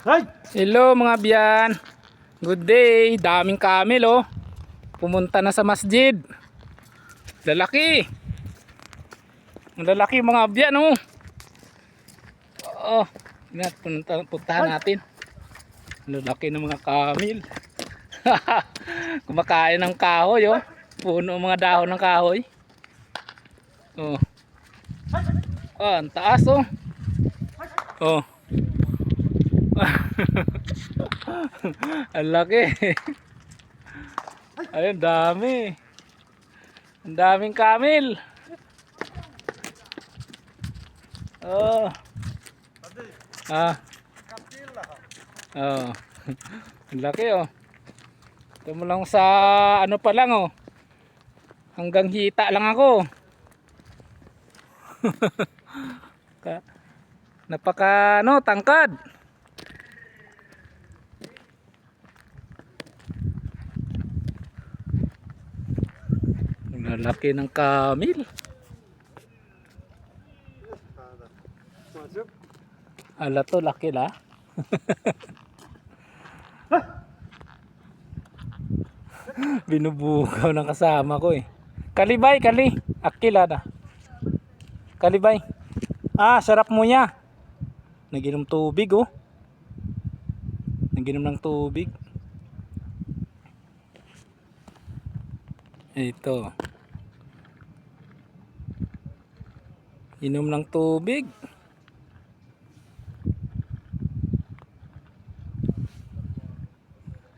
Hello mga biyan. Good day. Daming camel oh. Pumunta na sa masjid. Lalaki. Ang lalaki mga biyan oh. Oh, puntahan natin. Lalaki ng mga camel. Kumakain ng kahoy oh. Puno mga dahon ng kahoy. Oh. Oh, ang taas oh. Oh. Ang laki. Ayun, dami. Ang daming camel. Oh. Ah. Oh. Ang laki oh. Ito mo lang sa ano pa lang oh. Hanggang hita lang ako. Napaka no, tangkad. Ang laki ng camel. Ala to, laki la. Binubugaw ng kasama ko eh. Kalibay, kali. Akila na. Kalibay. Ah, sarap mo niya. Naginom tubig oh. Naginom ng tubig. Ito. Inom ng tubig.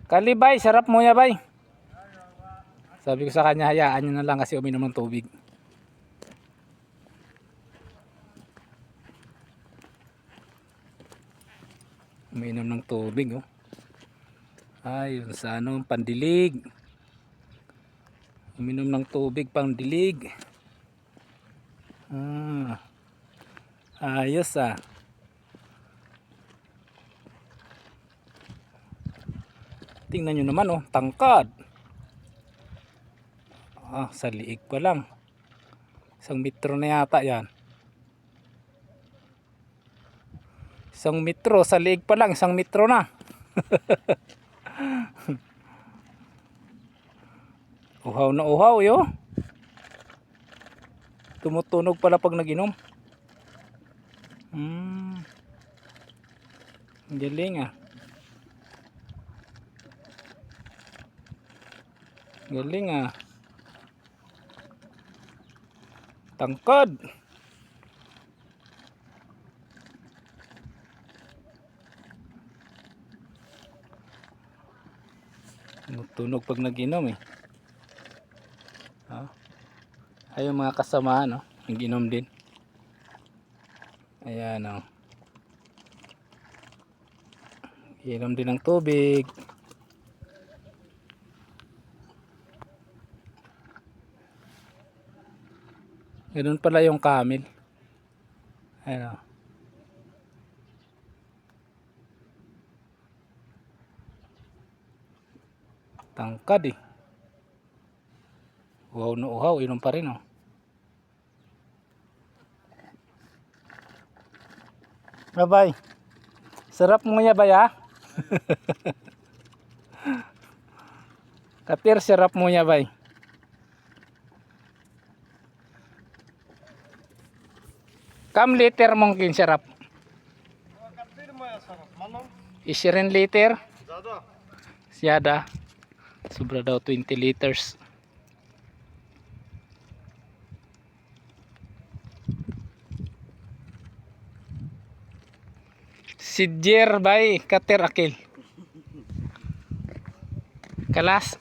Kalibay, sarap mo niya bay. Sabi ko sa kanya, hayaan nyo na lang kasi uminom ng tubig. Uminom ng tubig oh. Ayun sa ano, pandilig. Uminom ng tubig pang dilig. Ah, ayos ah. Tingnan nyo naman oh, tangkad. Ah, sa liig pa lang. 1 metro na yata yan. 1 metro, sa liig pa lang, 1 metro na. Uhaw na uhaw yo. Tumutunog pala pag naginom. Galing ah. Galing ah. Tangkad. Tumutunog pag naginom eh. Oh. Ayun mga kasamahan oh, naginom din. Ayan oh. Inom din ng tubig. Ganun pala yung camel. Ayan o. Tangkad eh. Uhaw na uhaw. Inom pa rin o. Babay. Sarap mo niya ba ya? Katir, sarap mo niya bay. Kam liter mungkin sarap? 20 liter? Siyada. Sobra daw 20 liters. Sidjer bay, katir akil. Kalas.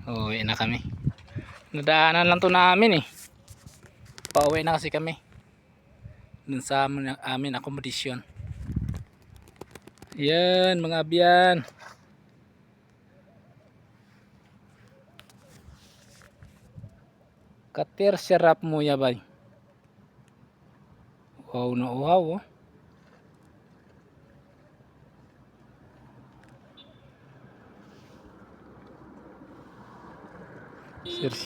Uwi na kami. Nadaanan lang to namin eh. Pauwi na kasi kami. Dun sa amin accommodation. Yan mga abyan. Katir sarap mo ya bay. Wow na wow oh.